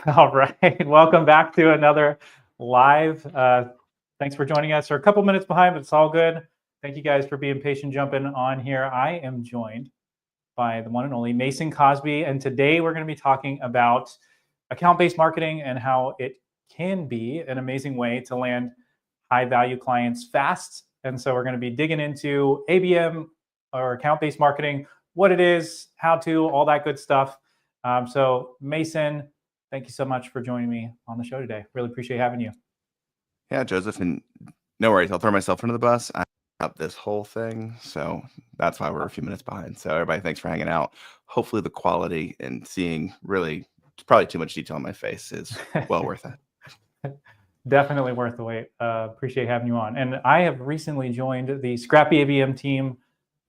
All right. Welcome back to another live. Thanks for joining us. We're a couple minutes behind, but it's all good. Thank you guys for being patient jumping on here. I am joined by the one and only Mason Cosby. And today we're going to be talking about account-based marketing and how it can be an amazing way to land high-value clients fast. And so we're going to be digging into ABM or account-based marketing, what it is, how to, all that good stuff. So Mason, thank you so much for joining me on the show today. Really appreciate having you. Yeah, Joseph, and no worries. I'll throw myself under the bus. I up this whole thing, so that's why we're a few minutes behind. So everybody, thanks for hanging out. Hopefully the quality and seeing really probably too much detail on my face is well worth it. Definitely worth the wait. Appreciate having you on. And I have recently joined the Scrappy ABM team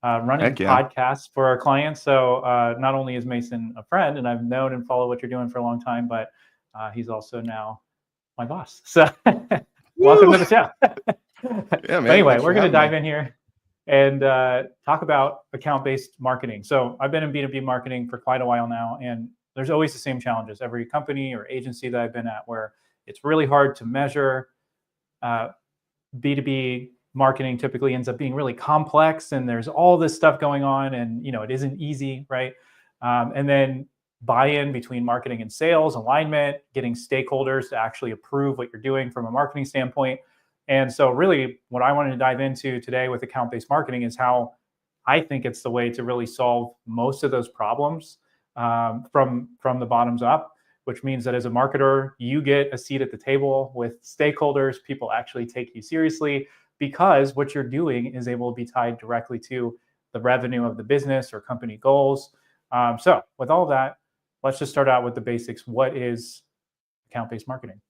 running podcasts for our clients. So not only is Mason a friend, and I've known and followed what you're doing for a long time, but he's also now my boss. So welcome to the show. Yeah, man. Anyway, we're going to dive in here and talk about account-based marketing. So I've been in B2B marketing for quite a while now, and there's always the same challenges. Every company or agency that I've been at where it's really hard to measure. B2B marketing typically ends up being really complex, and there's all this stuff going on, and it isn't easy, right? And then buy-in between marketing and sales, alignment, getting stakeholders to actually approve what you're doing from a marketing standpoint. And so really what I wanted to dive into today with account-based marketing is how I think it's the way to really solve most of those problems from the bottoms up, which means that as a marketer, you get a seat at the table with stakeholders. People actually take you seriously because what you're doing is able to be tied directly to the revenue of the business or company goals. So with all of that, let's just start out with the basics. What is account-based marketing?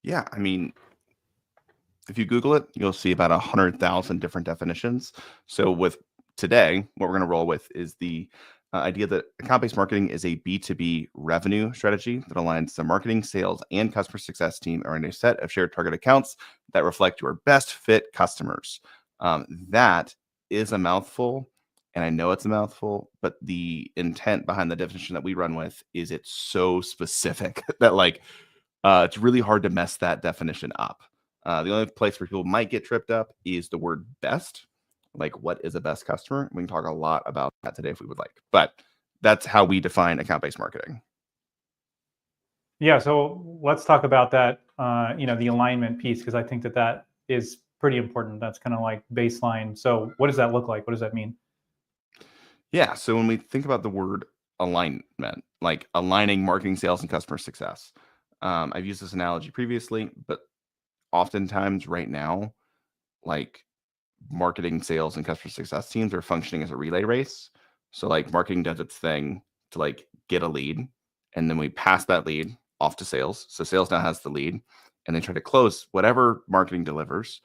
Yeah, I mean, if you Google it, you'll see about 100,000 different definitions. So with today, what we're going to roll with is the idea that account-based marketing is a B2B revenue strategy that aligns the marketing, sales, and customer success team around a set of shared target accounts that reflect your best fit customers. That is a mouthful, and I know it's a mouthful, but the intent behind the definition that we run with is it's so specific that it's really hard to mess that definition up. The only place where people might get tripped up is the word best. Like, what is a best customer? We can talk a lot about that today if we would like, but that's how we define account-based marketing. Yeah, so let's talk about that, the alignment piece, because I think that is pretty important. That's kind of like baseline. So what does that look like? What does that mean? Yeah, so when we think about the word alignment, like aligning marketing, sales, and customer success, I've used this analogy previously, but oftentimes right now, like marketing, sales, and customer success teams are functioning as a relay race. So like marketing does its thing to like get a lead, and then we pass that lead off to sales. So sales now has the lead, and they try to close whatever marketing delivers.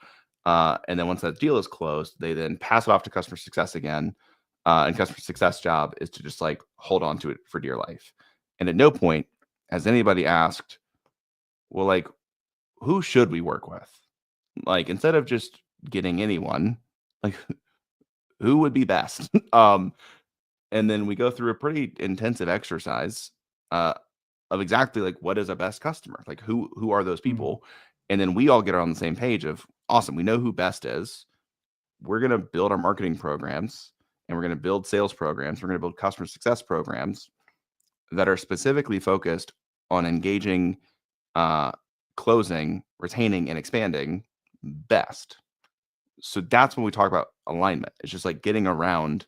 And then once that deal is closed, they then pass it off to customer success again. And customer success job is to just like hold on to it for dear life. And at no point has anybody asked, well, like, who should we work with? Like, instead of just getting anyone, like, who would be best? And then we go through a pretty intensive exercise of exactly like what is a best customer? Like, who are those people? And then we all get on the same page of awesome. We know who best is. We're going to build our marketing programs, and we're going to build sales programs. We're going to build customer success programs that are specifically focused on engaging, closing, retaining, and expanding best. So that's when we talk about alignment. It's just like getting around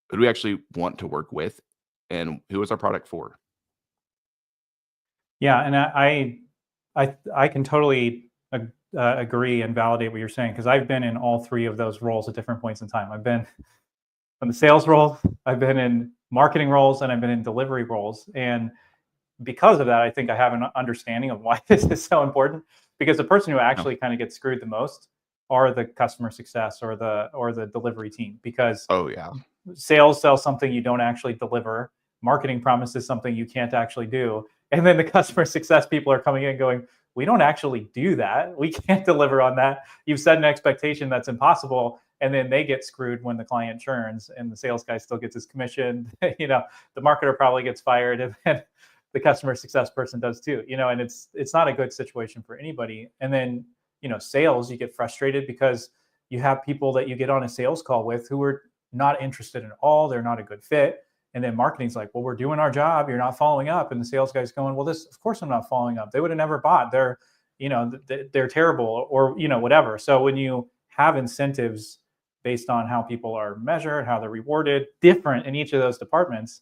who do we actually want to work with, and who is our product for. Yeah, and I can totally agree and validate what you're saying, because I've been in all three of those roles at different points in time. I've been in the sales role, I've been in marketing roles, and I've been in delivery roles. And because of that, I think I have an understanding of why this is so important, because the person who actually kind of gets screwed the most are the customer success or the delivery team, because sales sells something you don't actually deliver. Marketing promises something you can't actually do. And then the customer success people are coming in going, we don't actually do that. We can't deliver on that. You've set an expectation that's impossible. And then they get screwed when the client churns, and the sales guy still gets his commission. The marketer probably gets fired, and then the customer success person does too, and it's not a good situation for anybody. And then, sales, you get frustrated because you have people that you get on a sales call with who are not interested at all. They're not a good fit. And then marketing's like, well, we're doing our job. You're not following up. And the sales guy's going, well, of course I'm not following up. They would have never bought. They're terrible, or, whatever. So when you have incentives based on how people are measured, how they're rewarded, different in each of those departments,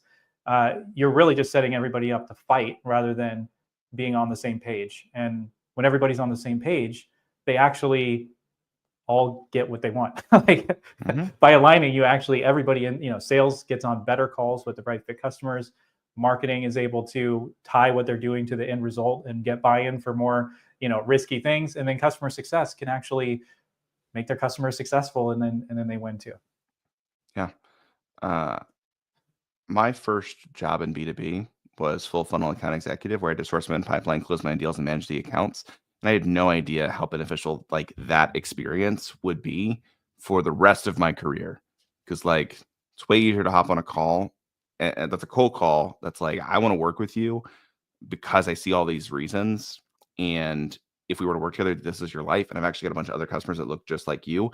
you're really just setting everybody up to fight rather than being on the same page. And when everybody's on the same page, they actually all get what they want. Like by aligning, everybody in, sales gets on better calls with the right fit customers. Marketing is able to tie what they're doing to the end result and get buy-in for more, risky things. And then customer success can actually make their customers successful, and then they win too. Yeah. Uh, my first job in B2B was full funnel account executive, where I had to source my own pipeline, close my own deals, and manage the accounts. And I had no idea how beneficial like that experience would be for the rest of my career. Because like it's way easier to hop on a call, and that's a cold call. That's like, I want to work with you because I see all these reasons. And if we were to work together, this is your life. And I've actually got a bunch of other customers that look just like you.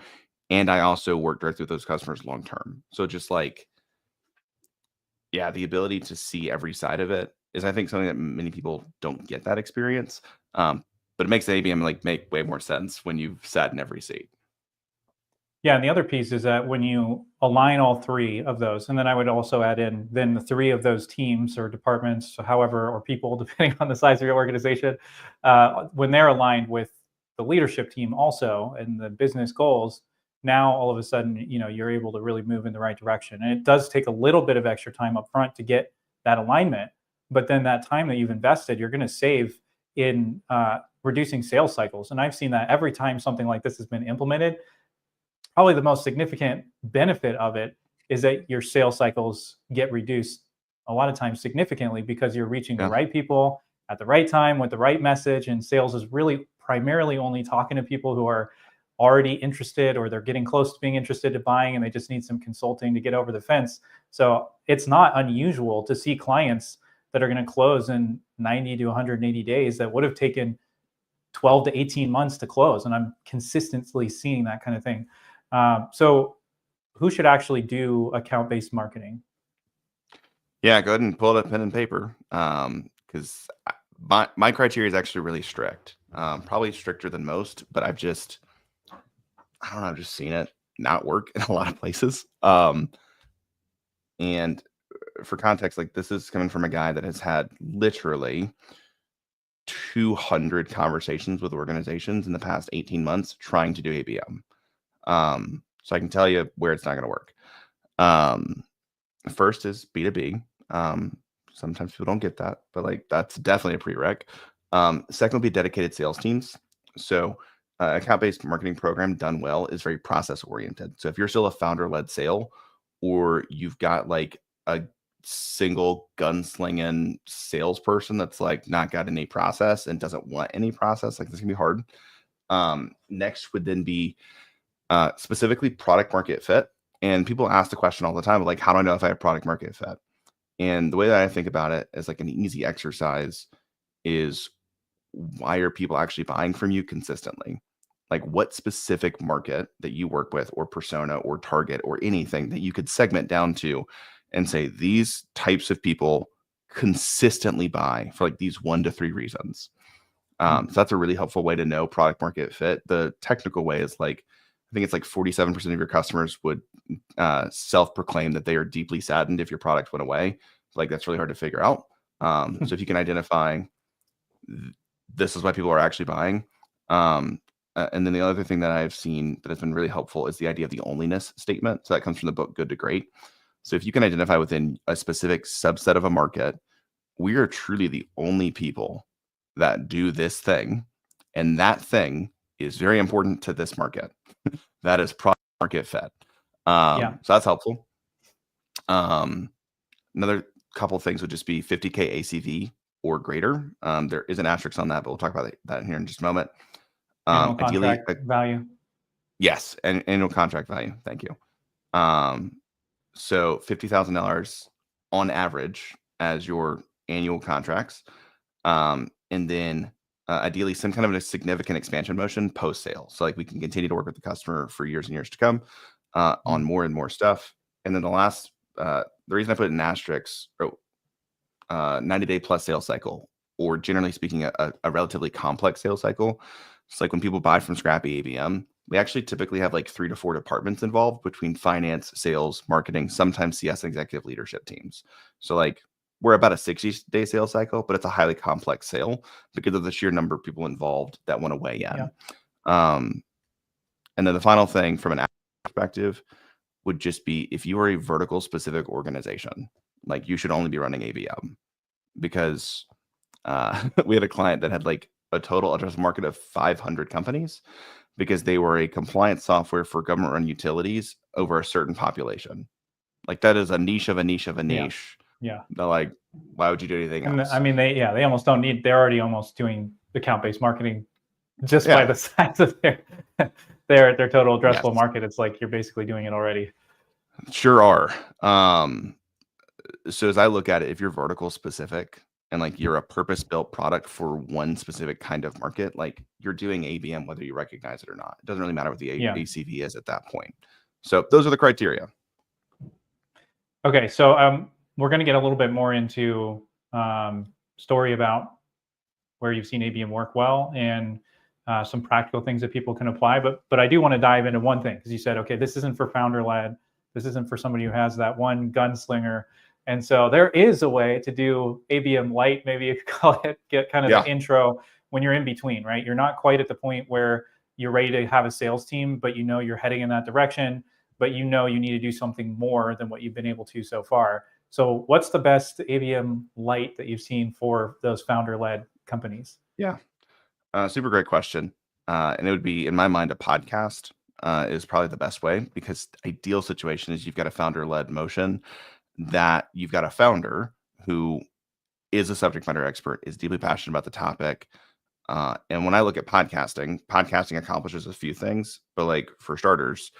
And I also work directly with those customers long term. So just like, yeah, the ability to see every side of it is, I think, something that many people don't get that experience. But it makes the ABM like make way more sense when you've sat in every seat. Yeah, and the other piece is that when you align all three of those, and then I would also add in then the three of those teams or departments, however, or people, depending on the size of your organization, when they're aligned with the leadership team also and the business goals, now all of a sudden, you're able to really move in the right direction. And it does take a little bit of extra time up front to get that alignment, but then that time that you've invested, you're going to save in reducing sales cycles. And I've seen that every time something like this has been implemented. Probably the most significant benefit of it is that your sales cycles get reduced a lot of times significantly because you're reaching the Yeah. right people at the right time with the right message. And sales is really primarily only talking to people who are already interested, or they're getting close to being interested in buying, and they just need some consulting to get over the fence. So it's not unusual to see clients that are going to close in 90 to 180 days that would have taken 12 to 18 months to close. And I'm consistently seeing that kind of thing. So who should actually do account-based marketing? Yeah, go ahead and pull out a pen and paper. Because my criteria is actually really strict. Probably stricter than most, but I don't know, I've just seen it not work in a lot of places. And for context, like this is coming from a guy that has had literally 200 conversations with organizations in the past 18 months trying to do ABM. So I can tell you where it's not going to work. First is B2B. Sometimes people don't get that, but like that's definitely a prereq. Second would be dedicated sales teams. So account-based marketing program done well is very process oriented. So if you're still a founder-led sale, or you've got like a single gunslinging salesperson that's like not got any process and doesn't want any process, like this can be hard. Next would then be specifically product market fit. And people ask the question all the time, like, how do I know if I have product market fit? And the way that I think about it as like an easy exercise is, why are people actually buying from you consistently? Like what specific market that you work with, or persona or target or anything that you could segment down to and say, these types of people consistently buy for like these 1 to 3 reasons. So that's a really helpful way to know product market fit. The technical way is like, I think it's like 47% of your customers would self-proclaim that they are deeply saddened if your product went away. Like that's really hard to figure out. So if you can identify this is why people are actually buying. And then the other thing that I've seen that has been really helpful is the idea of the onlyness statement. So that comes from the book Good to Great. So if you can identify within a specific subset of a market, we are truly the only people that do this thing, and that thing is very important to this market. That is product market fit. So that's helpful. Another couple of things would just be 50K ACV or greater. There is an asterisk on that, but we'll talk about that here in just a moment. Annual contract value. Yes, and annual contract value. Thank you. So $50,000 on average as your annual contracts, and then ideally some kind of a significant expansion motion post sale. So like we can continue to work with the customer for years and years to come on more and more stuff. And then the last, the reason I put it in asterisks, 90-day plus sales cycle, or generally speaking, a relatively complex sales cycle. It's like when people buy from Scrappy ABM, we actually typically have like 3 to 4 departments involved between finance, sales, marketing, sometimes CS and executive leadership teams. So like we're about a 60-day sales cycle, but it's a highly complex sale because of the sheer number of people involved that want to weigh in. Yeah. And then the final thing from an perspective would just be if you are a vertical specific organization, like you should only be running ABM, because we had a client that had like a total addressable market of 500 companies because they were a compliance software for government run utilities over a certain population. Like that is a niche of a niche of a niche. Yeah. They're like, why would you do anything else? I mean, they almost don't need, they're already almost doing account-based marketing just by the size of their total addressable market. It's like you're basically doing it already. Sure are. So as I look at it, if you're vertical specific and like you're a purpose-built product for one specific kind of market, like you're doing ABM whether you recognize it or not. It doesn't really matter what the ACV is at that point. So those are the criteria. Okay, so we're going to get a little bit more into story about where you've seen ABM work well and some practical things that people can apply. But I do want to dive into one thing, because you said, okay, this isn't for founder-led. This isn't for somebody who has that one gunslinger. And so there is a way to do ABM light, maybe you could call it, get kind of the intro when you're in between, right? You're not quite at the point where you're ready to have a sales team, but you know you're heading in that direction, but you know you need to do something more than what you've been able to so far. So what's the best ABM light that you've seen for those founder-led companies? Yeah, super great question. And it would be, in my mind, a podcast is probably the best way, because ideal situation is you've got a founder-led motion that you've got a founder who is a subject matter expert, is deeply passionate about the topic. And when I look at podcasting accomplishes a few things, but like for starters,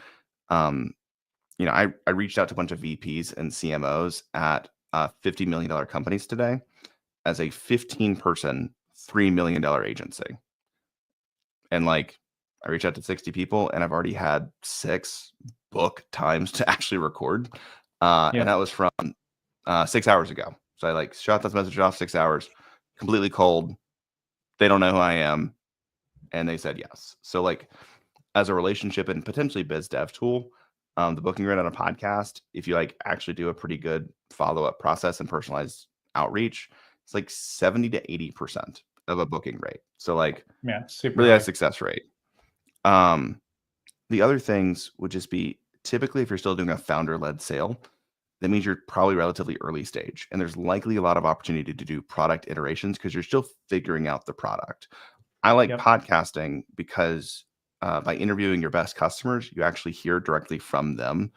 you know, I reached out to a bunch of VPs and CMOs at $50 million companies today as a 15-person, $3 million agency. And like, I reached out to 60 people and I've already had 6 book times to actually record. And that was from 6 hours ago. So I like shot this message off 6 hours, completely cold. They don't know who I am. And they said yes. So like as a relationship and potentially biz dev tool, the booking rate on a podcast, if you like actually do a pretty good follow-up process and personalized outreach, it's like 70 to 80% of a booking rate. So like super really high success rate. The other things would just be typically if you're still doing a founder-led sale, that means you're probably relatively early stage. And there's likely a lot of opportunity to do product iterations because you're still figuring out the product. I like podcasting because by interviewing your best customers, you actually hear directly from them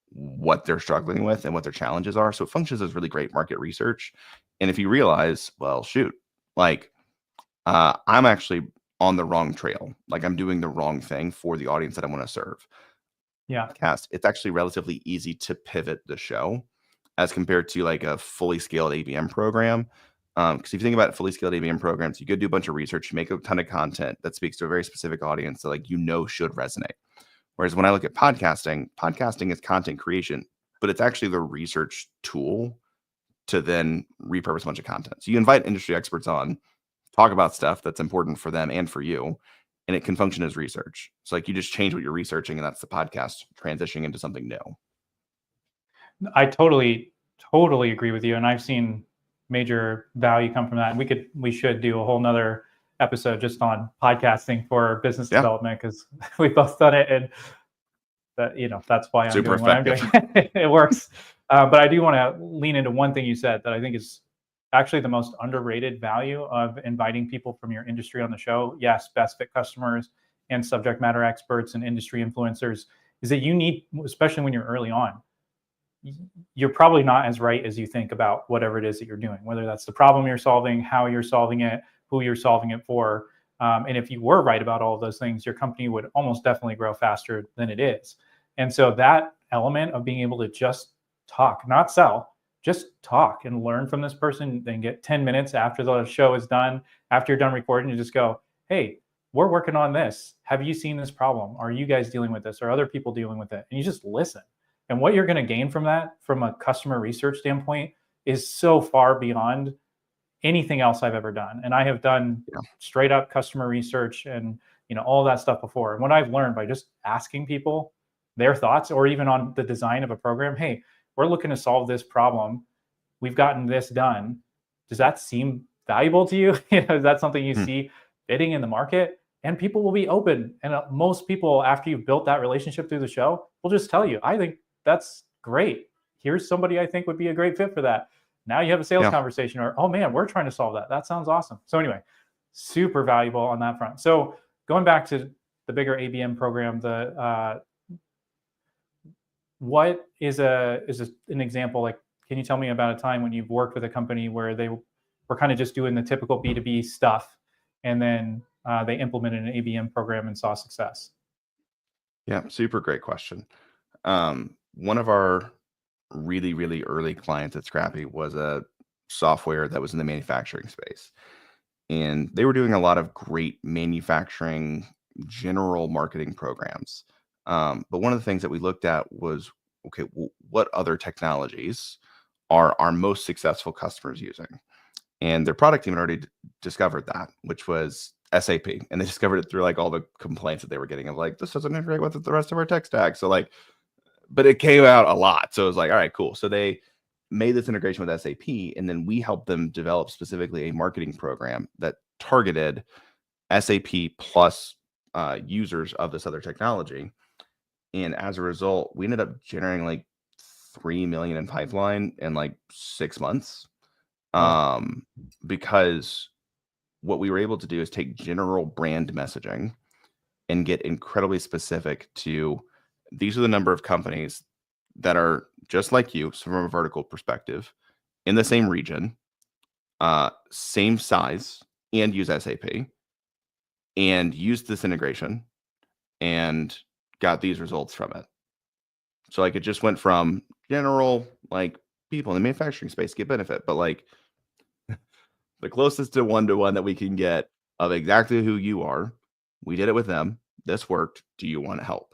what they're struggling with and what their challenges are. So it functions as really great market research. And if you realize, well, shoot, like I'm actually on the wrong trail, like I'm doing the wrong thing for the audience that I want to serve. Podcast, it's actually relatively easy to pivot the show as compared to like a fully scaled ABM program. Because if you think about fully scaled ABM programs, you could do a bunch of research, you make a ton of content that speaks to a very specific audience that like should resonate. Whereas when I look at podcasting is content creation, but it's actually the research tool to then repurpose a bunch of content. So you invite industry experts on, talk about stuff that's important for them and for you, and it can function as research. So like you just change what you're researching, and that's the podcast transitioning into something new. I totally agree with you. And I've seen major value come from that. And we should do a whole nother episode just on podcasting for business development, because we've both done it, and that, you know, that's why I'm doing what I'm doing. It works. But I do want to lean into one thing you said that I think is actually the most underrated value of inviting people from your industry on the show. Yes, best fit customers and subject matter experts and industry influencers, is that you need, especially when you're early on, you're probably not as right as you think about whatever it is that you're doing, whether that's the problem you're solving, how you're solving it, who you're solving it for. And if you were right about all of those things, your company would almost definitely grow faster than it is. And so that element of being able to just talk, not sell, just talk and learn from this person. Then get 10 minutes after the show is done, after you're done recording, you just go, hey, we're working on this. Have you seen this problem? Are you guys dealing with this? Are other people dealing with it? And you just listen. And what you're going to gain from that, from a customer research standpoint, is so far beyond anything else I've ever done. And I have done straight up customer research and all that stuff before. And what I've learned by just asking people their thoughts, or even on the design of a program, hey, we're looking to solve this problem. We've gotten this done. Does that seem valuable to you? Is that something you see fitting in the market? And people will be open. And most people, after you've built that relationship through the show, will just tell you, I think that's great. Here's somebody I think would be a great fit for that. Now you have a sales conversation, or, oh man, we're trying to solve that. That sounds awesome. So anyway, super valuable on that front. So going back to the bigger ABM program, what is an example? Like, can you tell me about a time when you've worked with a company where they were kind of just doing the typical B2B stuff, and then they implemented an ABM program and saw success? Yeah, super great question. One of our really, really early clients at Scrappy was a software that was in the manufacturing space. And they were doing a lot of great manufacturing general marketing programs. But one of the things that we looked at was, okay, what other technologies are our most successful customers using? And their product team had already discovered that, which was SAP. And they discovered it through like all the complaints that they were getting of like, this doesn't integrate with the rest of our tech stack. So like, but it came out a lot. So it was like, all right, cool. So they made this integration with SAP, and then we helped them develop specifically a marketing program that targeted SAP plus users of this other technology. And as a result, we ended up generating like 3 million in pipeline in like 6 months. Because what we were able to do is take general brand messaging and get incredibly specific to, these are the number of companies that are just like you, so from a vertical perspective, in the same region, same size, and use SAP, and use this integration, and got these results from it. So like it just went from general, like people in the manufacturing space get benefit, but like the closest to one-to-one that we can get of exactly who you are. We did it with them. This worked. Do you want help?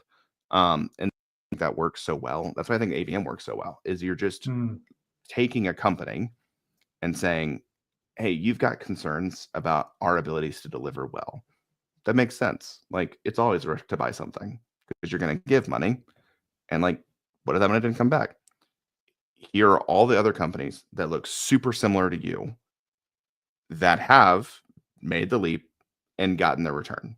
And that works so well. That's why I think ABM works so well, is you're just taking a company and saying, hey, you've got concerns about our abilities to deliver well. That makes sense. Like, it's always worth to buy something because you're going to give money. And like, what if that money didn't come back? Here are all the other companies that look super similar to you that have made the leap and gotten their return.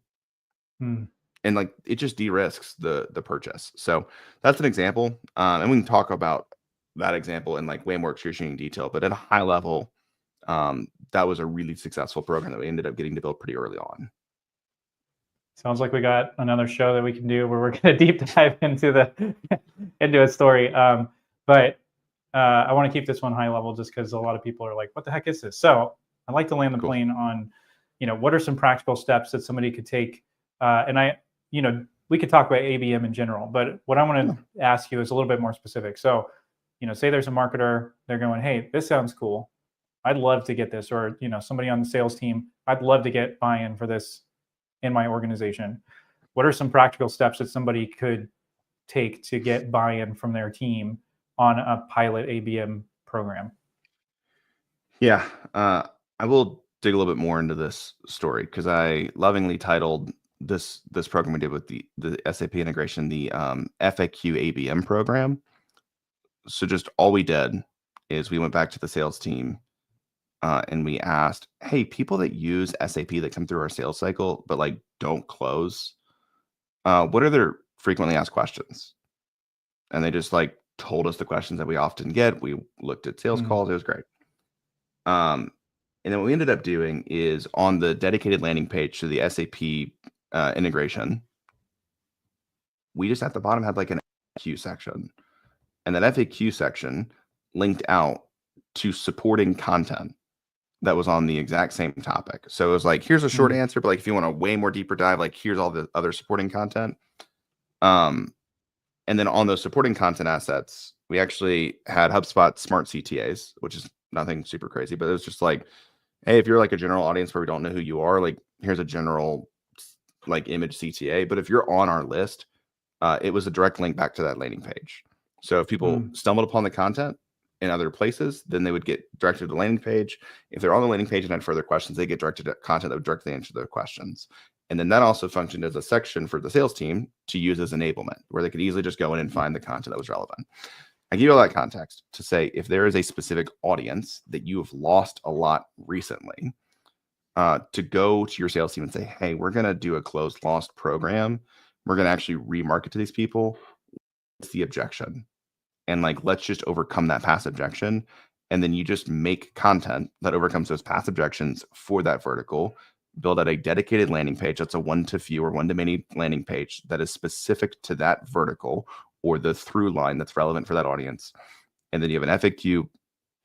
And like, it just de-risks the purchase. So that's an example. And we can talk about that example in like way more excruciating detail, but at a high level, that was a really successful program that we ended up getting to build pretty early on. Sounds like we got another show that we can do where we're going to deep dive into into a story. But I want to keep this one high level just because a lot of people are like, what the heck is this? So I'd like to land the plane on, what are some practical steps that somebody could take? And we could talk about ABM in general, but what I want to ask you is a little bit more specific. So, say there's a marketer, they're going, hey, this sounds cool. I'd love to get this, or, somebody on the sales team, I'd love to get buy-in for this in my organization. What are some practical steps that somebody could take to get buy-in from their team on a pilot ABM program? Yeah, I will dig a little bit more into this story because I lovingly titled this program we did with the SAP integration, the FAQ ABM program. So just all we did is we went back to the sales team and we asked, hey, people that use SAP that come through our sales cycle but like don't close, what are their frequently asked questions? And they just like told us the questions that we often get. We looked at sales calls. It was great. And then what we ended up doing is on the dedicated landing page to the SAP integration, we just at the bottom had like an FAQ section, and that FAQ section linked out to supporting content that was on the exact same topic. So it was like, here's a short answer, but like if you want a way more deeper dive, like here's all the other supporting content. And then on those supporting content assets, we actually had HubSpot smart CTAs, which is nothing super crazy, but it was just like, hey, if you're like a general audience where we don't know who you are, like here's a general like image CTA. But if you're on our list, it was a direct link back to that landing page. So if people stumbled upon the content in other places, then they would get directed to the landing page. If they're on the landing page and had further questions, they get directed to content that would directly answer their questions. And then that also functioned as a section for the sales team to use as enablement, where they could easily just go in and find the content that was relevant. I give you all that context to say, if there is a specific audience that you have lost a lot recently, to go to your sales team and say, hey, we're going to do a closed lost program. We're going to actually remarket to these people. What's the objection? And like, let's just overcome that past objection. And then you just make content that overcomes those past objections for that vertical, build out a dedicated landing page. That's a one-to-few or one-to-many landing page that is specific to that vertical or the through line that's relevant for that audience. And then you have an FAQ,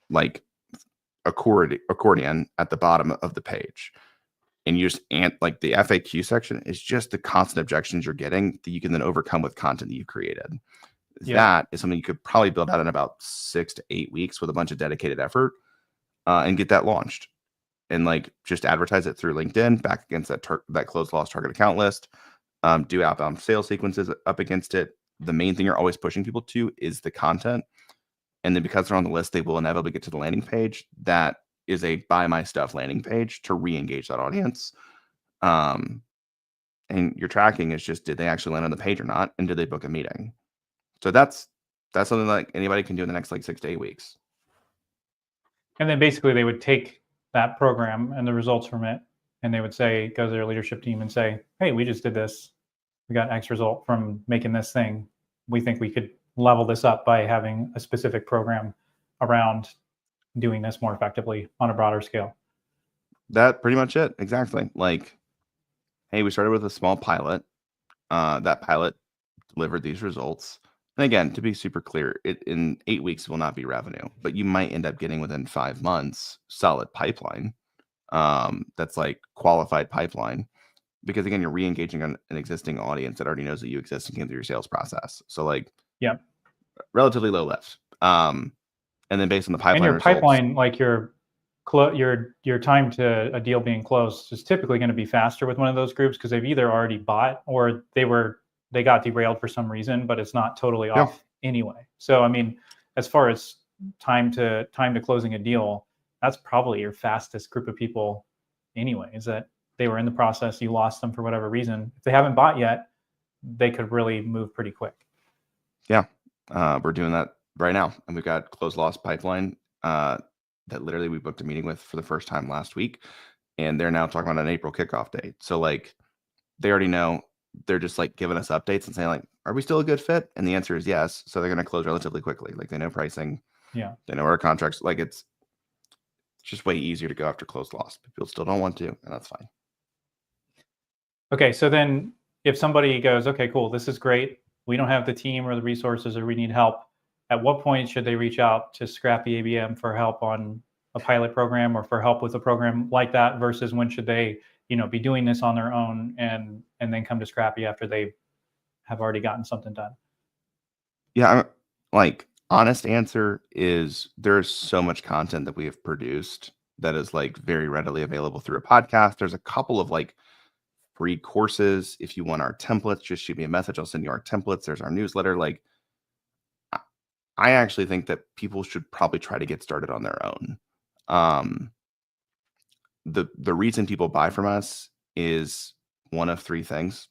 like accordion at the bottom of the page. And you just like the FAQ section is just the constant objections you're getting that you can then overcome with content that you've created. That is something you could probably build out in about 6 to 8 weeks with a bunch of dedicated effort, and get that launched. And like just advertise it through LinkedIn back against that closed lost target account list. Do outbound sales sequences up against it. The main thing you're always pushing people to is the content. And then because they're on the list, they will inevitably get to the landing page. That is a buy my stuff landing page to re-engage that audience. And your tracking is just, did they actually land on the page or not? And did they book a meeting? So that's something like anybody can do in the next like 6 to 8 weeks. And then basically they would take that program and the results from it, and they would say, go to their leadership team and say, hey, we just did this. We got X result from making this thing. We think we could level this up by having a specific program around doing this more effectively on a broader scale. That pretty much it. Exactly. Like, hey, we started with a small pilot. That pilot delivered these results. And again, to be super clear, it in 8 weeks will not be revenue, but you might end up getting within 5 months solid pipeline. That's like qualified pipeline, because again, you're re-engaging on an existing audience that already knows that you exist and came through your sales process. So like, relatively low lift. And then based on the pipeline, and your results, pipeline, like your time to a deal being closed is typically going to be faster with one of those groups, because they've either already bought or they got derailed for some reason, but it's not totally off anyway. So I mean, as far as time to closing a deal, that's probably your fastest group of people anyway, is that they were in the process, you lost them for whatever reason. If they haven't bought yet, they could really move pretty quick. Yeah. We're doing that right now. And we've got closed loss pipeline that literally we booked a meeting with for the first time last week. And they're now talking about an April kickoff date. So like, they already know. They're just like giving us updates and saying like, are we still a good fit? And the answer is yes. So they're going to close relatively quickly. Like they know pricing. Yeah. They know our contracts. Like it's just way easier to go after closed loss. People still don't want to, and that's fine. Okay. So then if somebody goes, okay, cool, this is great, we don't have the team or the resources, or we need help, at what point should they reach out to Scrappy ABM for help on a pilot program or for help with a program like that, versus when should they be doing this on their own and then come to Scrappy after they have already gotten something done? Yeah, like honest answer is there's so much content that we have produced that is like very readily available through a podcast. There's a couple of like free courses. If you want our templates, just shoot me a message. I'll send you our templates. There's our newsletter. Like I actually think that people should probably try to get started on their own. The reason people buy from us is one of 3 things.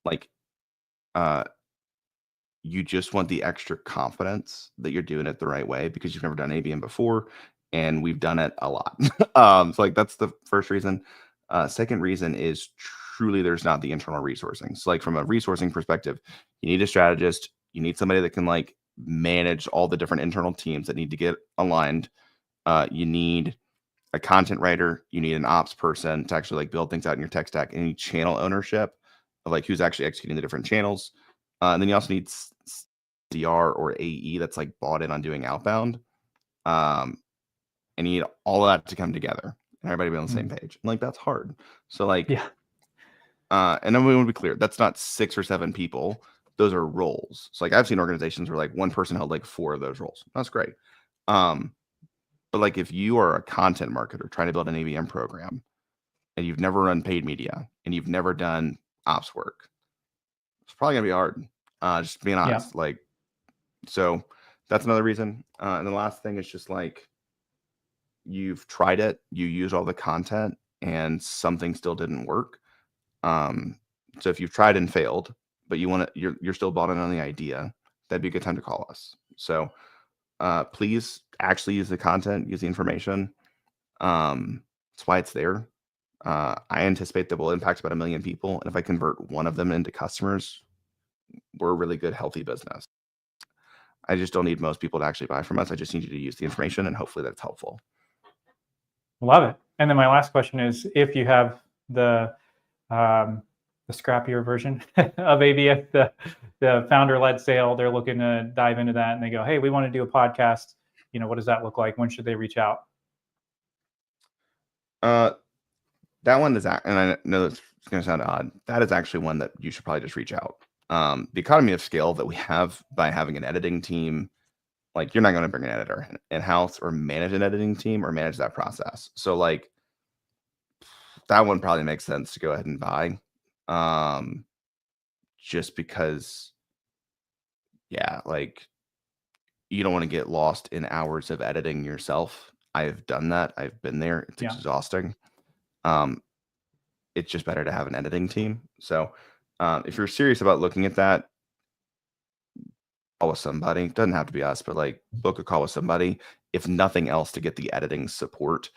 Like, you just want the extra confidence that you're doing it the right way because you've never done ABM before, and we've done it a lot. So like that's the first reason. Second reason is truly there's not the internal resourcing. So like from a resourcing perspective, you need a strategist. You need somebody that can like manage all the different internal teams that need to get aligned. You need a content writer, you need an ops person to actually like build things out in your tech stack, and you need channel ownership of like who's actually executing the different channels. And then you also need DR or AE that's like bought in on doing outbound. And you need all of that to come together and everybody be on the same page. And like that's hard. So like, and then we want to be clear, that's not 6 or 7 people. those are roles. So like I've seen organizations where like one person held like 4 of those roles. That's great. But like if you are a content marketer trying to build an ABM program and you've never run paid media and you've never done ops work, it's probably gonna be hard. Just being honest. Like, so that's another reason. And the last thing is just like you've tried it, you use all the content, and something still didn't work. So if you've tried and failed, but you're still bought in on the idea, that'd be a good time to call us. So please actually use the content, use the information. That's why it's there. I anticipate that we'll impact about 1 million people. And if I convert one of them into customers, we're a really good, healthy business. I just don't need most people to actually buy from us. I just need you to use the information, and hopefully that's helpful. Love it. And then my last question is, if you have the scrappier version of ABS, the founder-led sale, they're looking to dive into that, and they go, "Hey, we want to do a podcast. What does that look like? When should they reach out?" That one is, and I know it's going to sound odd, that is actually one that you should probably just reach out. The economy of scale that we have by having an editing team, like you're not going to bring an editor in-house or manage an editing team or manage that process. So like that one probably makes sense to go ahead and buy. Just because, yeah, like you don't want to get lost in hours of editing yourself. I've done that. I've been there. It's exhausting. It's just better to have an editing team. So if you're serious about looking at that, call with somebody. It doesn't have to be us, but like book a call with somebody, if nothing else, to get the editing support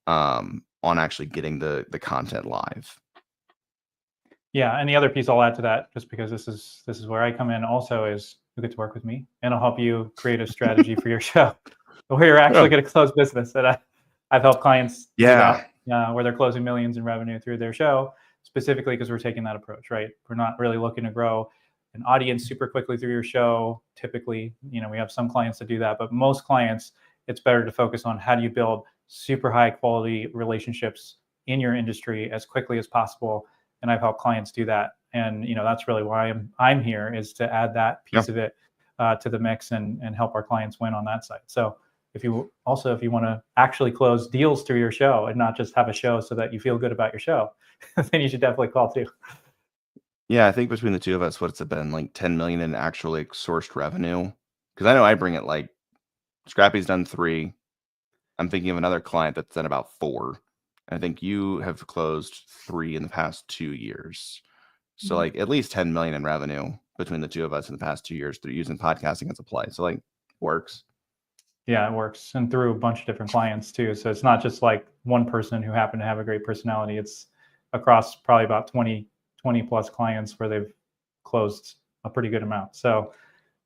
on actually getting the content live. Yeah, and the other piece I'll add to that, just because this is where I come in also, is you get to work with me, and I'll help you create a strategy for your show where you're actually going to close business. And I've helped clients do that, where they're closing millions in revenue through their show, specifically because we're taking that approach, right? We're not really looking to grow an audience super quickly through your show. Typically, we have some clients that do that, but most clients, it's better to focus on how do you build super high quality relationships in your industry as quickly as possible. And I've helped clients do that. And, that's really why I'm here, is to add that piece of it to the mix and help our clients win on that side. So if you want to actually close deals through your show and not just have a show so that you feel good about your show, then you should definitely call too. Yeah, I think between the two of us, what's it been, like 10 million in actually sourced revenue? Because I know I bring it, like Scrappy's done 3. I'm thinking of another client that's done about 4. I think you have closed 3 in the past 2 years. So like at least 10 million in revenue between the two of us in the past 2 years through using podcasting as a play. So like works. Yeah, it works. And through a bunch of different clients too. So it's not just like one person who happened to have a great personality. It's across probably about 20 plus clients where they've closed a pretty good amount. So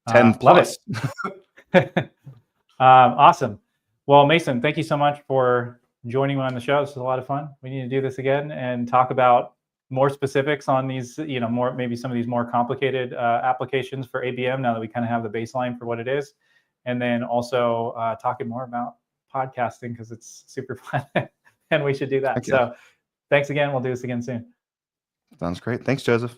10 plus. Love it. Awesome. Well, Mason, thank you so much for joining me on the show. This was a lot of fun. We need to do this again and talk about more specifics on these, maybe some of these more complicated applications for ABM, now that we kind of have the baseline for what it is. And then also talking more about podcasting, because it's super fun and we should do that. Okay. So thanks again. We'll do this again soon. Sounds great. Thanks, Joseph.